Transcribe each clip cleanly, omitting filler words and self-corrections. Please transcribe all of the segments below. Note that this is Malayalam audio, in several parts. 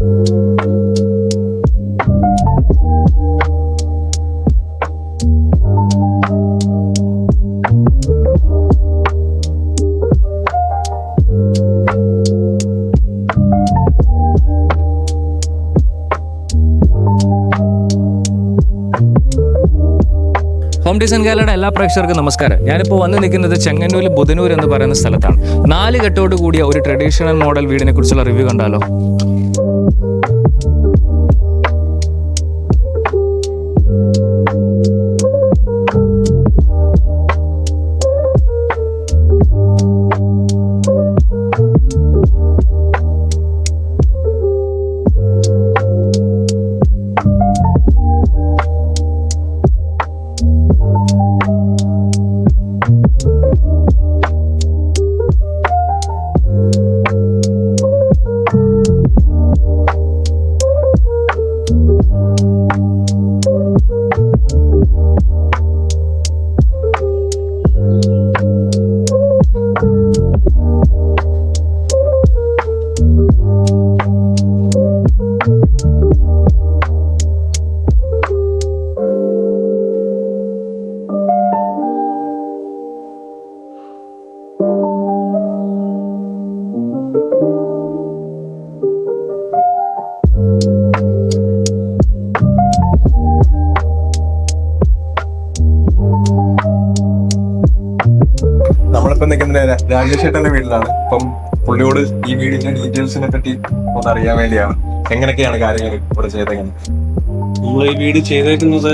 ഹോം ഡിസൈൻ കേരളയുടെ എല്ലാ പ്രേക്ഷകർക്കും നമസ്കാരം. ഞാനിപ്പോൾ വന്ന് നിൽക്കുന്നത് ചെങ്ങന്നൂർ ബുധനൂർ എന്ന് പറയുന്ന സ്ഥലത്താണ്. 4 കെട്ടോട് കൂടിയ ഒരു ട്രഡീഷണൽ മോഡൽ വീടിനെ കുറിച്ചുള്ള റിവ്യൂ കണ്ടാലോ? നമ്മളിപ്പോ നിൽക്കുന്നത് രാജേഷ് ചേട്ടന്റെ വീട്ടിലാണ്. അപ്പം പുള്ളിയോട് ഈ വീടിന്റെ ഡീറ്റെയിൽസിനെ പറ്റി ഒന്ന് അറിയാൻ വേണ്ടിയാണ്. എങ്ങനെയൊക്കെയാണ് കാര്യങ്ങൾ ഇവിടെ ചെയ്തേക്കുന്നത്? നമ്മൾ ഈ വീട് ചെയ്തേക്കുന്നത്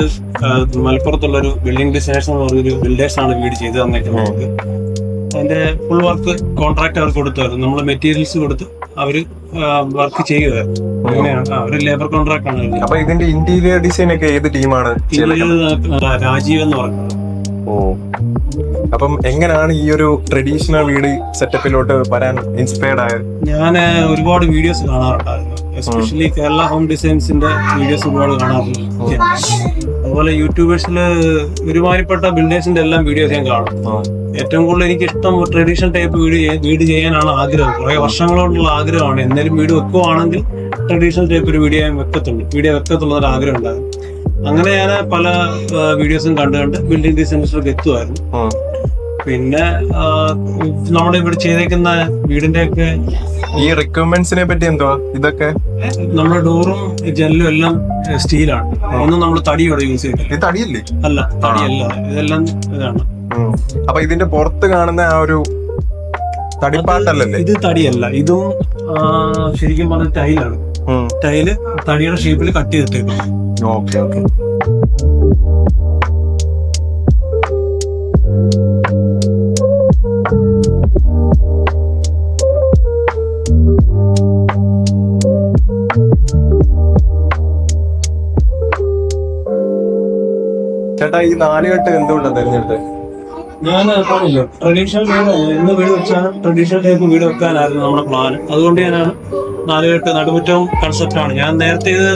മലപ്പുറത്തുള്ളൊരു ബിൽഡിംഗ് ഡിസൈനേഴ്സ് എന്ന് പറഞ്ഞൊരു ബിൽഡേഴ്സ് ആണ് വീട് ചെയ്ത് തന്നേക്കുന്നത്. അതിന്റെ ഫുൾ വർക്ക് കോൺട്രാക്ട് അവർക്ക് കൊടുത്തായിരുന്നു. നമ്മൾ മെറ്റീരിയൽസ് കൊടുത്ത് അവര് വർക്ക് ചെയ്യുമായിരുന്നു. അങ്ങനെയാണ് ഒരു ലേബർ കോൺട്രാക്ട് ആണ്. അപ്പൊ ഇതിന്റെ ഇന്റീരിയർ ഡിസൈൻ ഒക്കെ ഏത് ടീമാണ്? രാജീവ് എന്ന് പറയുന്നത്. ഓ, അപ്പം എങ്ങനെയാണ് ഈ ഒരു ട്രഡീഷണൽ വീട് സെറ്റപ്പിലോട്ട് വരാൻ ഇൻസ്പയർഡ് ആയത്? ഞാൻ ഒരുപാട് വീഡിയോസ് കാണാറുണ്ടായിരുന്നു. എസ്പെഷ്യലി കേരള ഹോം ഡിസൈൻസിന്റെ വീഡിയോസ് ഒരുപാട് കാണാറുണ്ട്. അതുപോലെ യൂട്യൂബേഴ്സില് ഒരുമാതിരിപ്പെട്ട ബിൽഡേഴ്സിന്റെ എല്ലാം വീഡിയോസ് ഞാൻ കാണും. ഏറ്റവും കൂടുതൽ എനിക്ക് ഇഷ്ടം ട്രഡീഷണൽ ടൈപ്പ് വീട് ചെയ്യാനാണ് ആഗ്രഹം. കുറെ വർഷങ്ങളോടുള്ള ആഗ്രഹമാണ്. എന്തെങ്കിലും വീട് വെക്കുവാണെങ്കിൽ ട്രഡീഷണൽ ടൈപ്പ് ഒരു വീഡിയോ വെക്കത്തുള്ള ഒരു ആഗ്രഹം ഉണ്ടാകും. അങ്ങനെ ഞാൻ പല വീഡിയോസും കണ്ട് ബിൽഡിംഗ് ഡിസൈൻസിലൊക്കെ എത്തുമായിരുന്നു. പിന്നെ നമ്മുടെ ഇവിടെ ചെയ്തേക്കുന്ന വീടിന്റെ ഒക്കെ ഈ റിക്വയർമെന്റ്സിനെ പറ്റി എന്തുവാ? ഇതൊക്കെ നമ്മുടെ ഡോറും ജനലും എല്ലാം സ്റ്റീലാണ്. ഒന്നും നമ്മൾ തടിയോടെ യൂസ് ചെയ്തില്ല. ഇത് തടിയല്ലേ? അല്ല, തടിയല്ല, ഇതെല്ലാം ഇതാണ്. അപ്പൊ ഇതിന്റെ പുറത്ത് കാണുന്ന ആ ഒരു തടിപ്പാട്ടല്ലേ? ഇത് തടിയല്ല, ഇതും ശരിക്കും പറഞ്ഞ ടൈലാണ്. ടൈല് തടിയുടെ ഷേപ്പിൽ കട്ട് ചെയ്തിട്ടേക്കും. Okay okay. ചേട്ടാ, ഈ 4 കെട്ട് എന്തുകൊണ്ടാണ് തെരഞ്ഞെടുത്തത്? ഞാൻ പറഞ്ഞല്ലോ, ട്രഡീഷണൽ വീട് വെച്ചാലും ട്രഡീഷണൽ ടൈപ്പ് വീട് വെക്കാനായിരുന്നു നമ്മുടെ പ്ലാൻ. അതുകൊണ്ട് ഞാനാണ് 4 കെട്ട് നടുമുറ്റവും കൺസെപ്റ്റാണ്. ഞാൻ നേരത്തെ ഇത്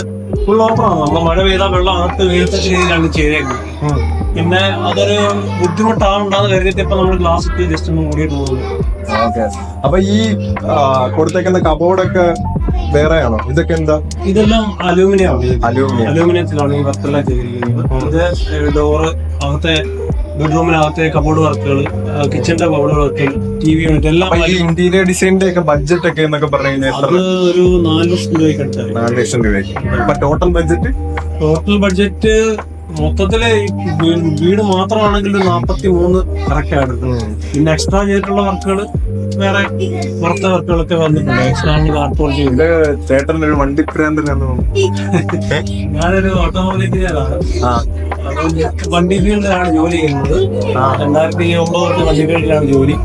ഫുൾ ഓപ്പണാണ്. നമ്മൾ മഴ പെയ്താൽ വെള്ളം അകത്ത് വീഴ്ത്ത രീതിയിലാണ് ചെയ്തേക്കുന്നത്. പിന്നെ അതൊരു ബുദ്ധിമുട്ടാവുണ്ടാന്ന് കരുതിയിട്ട് ഇപ്പൊ നമ്മൾ ഗ്ലാസ് ഇട്ട് ജസ്റ്റ് ഒന്ന് മൂടിയിട്ട് പോകുന്നു. അപ്പൊ ഈ കൊടുത്തേക്കുന്ന കബോർഡൊക്കെ വേറെയാണോ? ഇതൊക്കെ എന്താ? ഇതെല്ലാം അലൂമിനിയത്തിലാണ് ഈ വർക്കെല്ലാം ചെയ്തിരിക്കുന്നത്. ഇത് ഡോറ്, അകത്തെ ബെഡ്റൂമിനകത്തെ കബോർഡ് വർക്കുകൾ, കിച്ചന്റെ കബോർഡ് വർക്കുകൾ, TV യൂണിറ്റ് എല്ലാം. ഇന്റീരിയർ ഡിസൈനിന്റെ ഒക്കെ ബഡ്ജറ്റ് ഒക്കെ എന്നൊക്കെ പറഞ്ഞു കഴിഞ്ഞാൽ അത് ഒരു 4 ലക്ഷം രൂപയ്ക്ക് അടുത്തായി. 4 ലക്ഷം രൂപയ്ക്ക്. അപ്പൊ ടോട്ടൽ ബഡ്ജറ്റ് മൊത്തത്തില് വീട് മാത്രമാണെങ്കിൽ 43 കറക്റ്റ് ആയിട്ട്. പിന്നെ എക്സ്ട്രാ ചെയ്തിട്ടുള്ള വർക്കുകൾ വേറെ പുറത്തെ വർക്കുകളൊക്കെ വന്നിട്ടുണ്ട്. എക്സ്ട്രാ കാർപോൾ ചെയ്ത്. ചേട്ടൻ്റെ ഒരു വണ്ടിപ്രാന്തനാണ്. ഞാനൊരു ഓട്ടോമൊബൈൽ എഞ്ചിനീയറാണ്. വണ്ടി ഫീൽഡിലാണ് ജോലി ചെയ്യുന്നത്. 2009 തൊട്ട് വണ്ടി ഫീൽഡിലാണ് ജോലി.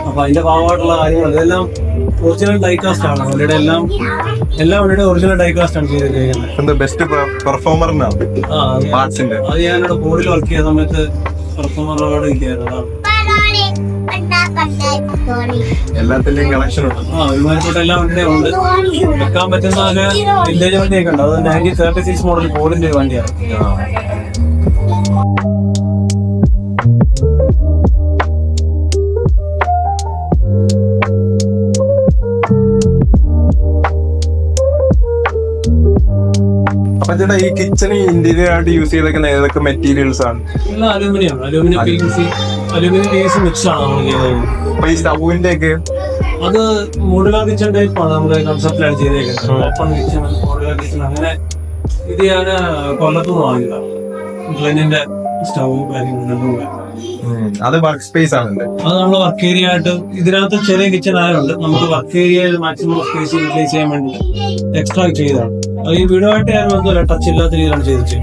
അപ്പൊ അതിന്റെ ഭാഗമായിട്ടുള്ള കാര്യങ്ങൾ ഇതെല്ലാം ഒറിജിനൽ ഡൈകാസ്റ്റ് ആണ്. വണ്ടിയുടെ എല്ലാം വണ്ടിയുടെ ഒറിജിനൽ ഡൈകാസ്റ്റ് ആണ് ചെയ്തിരിക്കുന്നത്. ബെസ്റ്റ് പെർഫോമറിനാണ്. അത് ഞാനിവിടെ ബോർഡിൽ വർക്ക് ചെയ്ത സമയത്ത് പെർഫോമർ അവാർഡ് കിട്ടിയായിരുന്നു. എല്ലാത്തിന്റെയും കളക്ഷൻ ഉണ്ട്. ഒരുമാതിരിപ്പെട്ട എല്ലാ വണ്ടിയും ഉണ്ട്. വെക്കാൻ പറ്റുന്ന വില്ലേജ് വണ്ടിയൊക്കെ ഉണ്ട്. അത് 1936 മോഡൽ ബോർഡിന്റെ ഒരു വണ്ടിയാണ്. അപ്പൊ ചേട്ടാ ഈ കിച്ചണ് ഇന്റീരിയർ ആയിട്ട് യൂസ് ചെയ്തേക്കുന്ന ഏതൊക്കെ മെറ്റീരിയൽസ് ആണ്? എല്ലാം അലൂമിനിയം PVC മിക്സ് ആണ് നമ്മൾ ചെയ്തത്. അപ്പൊ ഈ സ്റ്റൗവിന്റെ ഒക്കെ അത് മോഡുലാർ കിച്ചൺ ടൈപ്പ് ആണ് നമ്മുടെ കൺസെപ്റ്റിലാണ് ചെയ്തേക്കുന്നത്. ഓപ്പൺ കിച്ചൺ, മോഡുലാർ കിച്ചൺ, അങ്ങനെ ഇത് ഞാൻ കൊല്ലത്തുനിന്ന് വാങ്ങിയതാണ്. ഗ്ലെനിന്റെ സ്റ്റൗവും കാര്യങ്ങളും. അത് വർക്ക് സ്പേസ് ആണല്ലേ? അത് നമ്മൾ വർക്ക് ഏരിയ ആയിട്ട് ഇതിനകത്ത് ചെറിയ കിച്ചൺ ആയതുകൊണ്ട് നമുക്ക് വർക്ക് ഏരിയയിൽ മാക്സിമം സ്പേസ് യൂട്ടിലൈസ് ചെയ്യാൻ വേണ്ടി എക്സ്ട്രാ ചെയ്തതാണ്. അത് ഈ വീടുമായിട്ട് ഞാൻ ബന്ധമില്ല, ടച്ച് ഇല്ലാത്ത രീതിയിലാണ് ചെയ്തിട്ട്.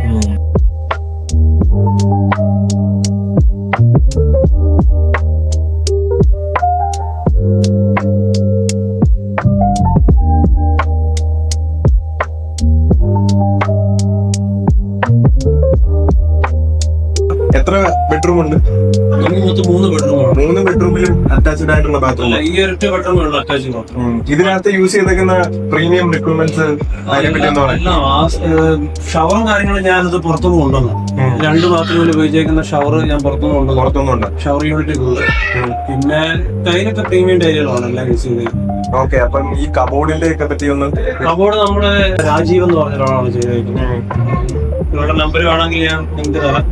എത്ര ബെഡ്റൂം ഉണ്ട്? മൊത്തം 3 ബെഡ്റൂമാണ്. 3 ബെഡ്റൂമിലും അറ്റാച്ച്ഡ് ആയിട്ടുള്ള ബാത്റൂം. ഈ ഒരൊറ്റ ബെഡ്റൂമുള്ള അറ്റാച്ച്ഡ് ബാത്റൂം. ഇതിനകത്ത് യൂസ് ചെയ്തേക്കുന്ന പ്രീമിയം റിക്വയർമെന്റ്സ് അതിനെപ്പറ്റി എന്താ പറയുക? ഷവറും കാര്യങ്ങളും ഞാനത് പുറത്തുനിന്ന് കൊണ്ടുവന്നു. 2 ബാത്റൂമിൽ ഉപയോഗിച്ചേക്കുന്ന ഷവർ ഞാൻ പുറത്തുനിന്നുണ്ട്. ഷവർ യൂണിറ്റ് ഉണ്ട്. പിന്നെ ടൈലൊക്കെ പ്രീമിയം ടൈലുകളാണ് എല്ലാം യൂസ് ചെയ്തത്. ഓക്കെ, അപ്പം ഈ കബോർഡിന്റെ ഒക്കെ പറ്റി ഒന്ന്. കബോർഡ് നമ്മുടെ രാജീവ് എന്ന് പറഞ്ഞ ഒരാളാണ് ചെയ്തേക്കുന്നത്. നിങ്ങളുടെ നമ്പർ വേണമെങ്കിൽ ഞാൻ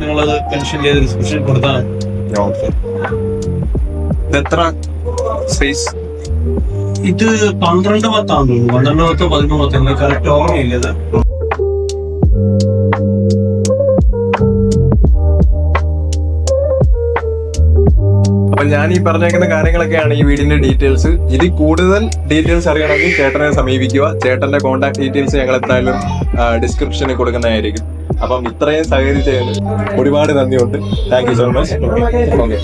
നിങ്ങളത് മെൻഷൻ ചെയ്ത് ഡിസ്ക്രിപ്ഷൻ കൊടുത്താണ്. എത്ര സ്പേസ്? ഇത് 12 10 12 13 കറക്റ്റ് ഓർമ്മയില്ലത്. അപ്പൊ ഞാൻ ഈ പറഞ്ഞേക്കുന്ന കാര്യങ്ങളൊക്കെയാണ് ഈ വീടിന്റെ ഡീറ്റെയിൽസ്. ഇതിൽ കൂടുതൽ ഡീറ്റെയിൽസ് അറിയണമെങ്കിൽ ചേട്ടനെ സമീപിക്കുക. ചേട്ടന്റെ കോൺടാക്ട് ഡീറ്റെയിൽസ് ഞങ്ങൾ എന്തായാലും ഡിസ്ക്രിപ്ഷനിൽ കൊടുക്കുന്നതായിരിക്കും. അപ്പം ഇത്രയും സഹകരിച്ചതിന് ഒരുപാട് നന്ദിയുണ്ട്. Thank you so much. Okay.